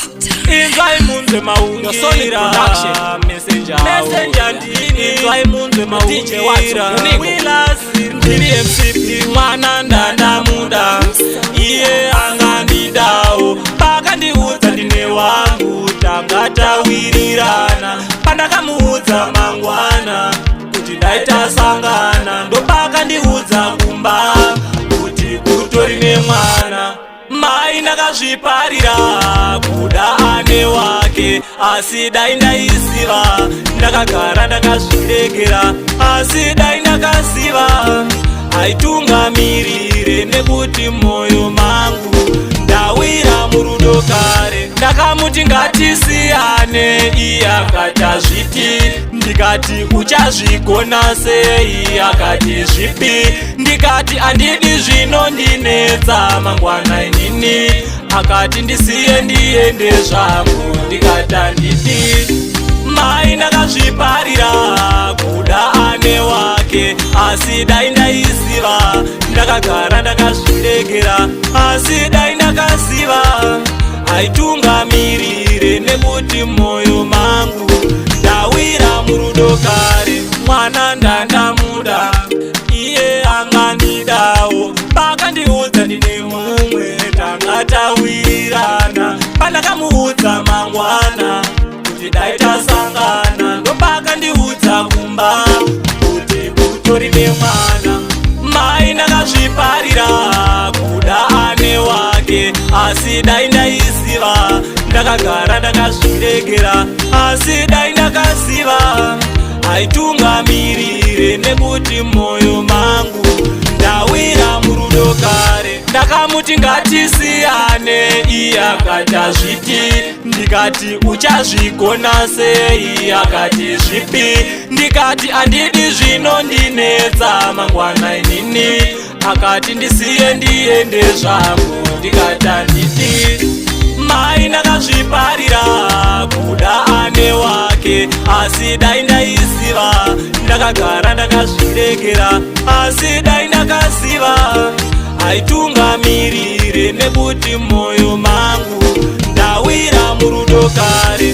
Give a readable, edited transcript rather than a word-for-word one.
Inzwai munzwe maungira Messenger ndini Inzwai munzwe maungira Ndini MCP mwana ndanda muda Iye angandidawo Paka ndiudza ndine wangu Tangata wirirana Pandakamuudza mangwana Kuti ndaita sangana Ndopaka ndiudza kumba Kuti kutorine mwana Mai ndakazviparira kuda ane wake Asi dai ndaisiva Ndakagara ndakazviregera Asi dai ndakaziva Aitungamirire nekuti moyo mangu Ndawira murudo kare Ndakamuti ngatisiyane Iye akati azviti Ndikati uchazvigona sei Akati zvipi Ndikati handidi zvinondinetsa mangwana inini Akati ndisiye ndiende zvangu Ndikati handidi Mai ndakazviparira kuda ane wake Asi dai ndaisiva Ndakagara ndakazviregera Asi dai ndakaziva Aitungamirire nekuti moyo mangu Ndawira murudo kare Mwana ndandamuda Iye angandidawo Paka ndiudza ndine mumwe Tangatawirirana Pandakamuudza mangwana Kuti daita sangana Ndopaka ndiudza kumba Kuti kutorine mwana Mai ndakazviparira kuda ane wake Asi dai ndaisiva Ndakagara ndakazviregera Asi dai ndakaziva Aitungamirire nekuti moyo mangu Ndawira murudo kare Ndakamuti ngatisiyane Iye akati azviti Ndikati uchazvigona sei Akati zvipi Ndikati handidi zvinondinetsa mangwana inini Akati ndisiye ndiende zvangu Ndikati handidi Mai ndakazviparira kuda ane wake Asi dai ndaisiva Ndakagara ndakazviregera Asi dai ndakaziva Aitungamirire nekuti moyo mangu Ndawira murudo kare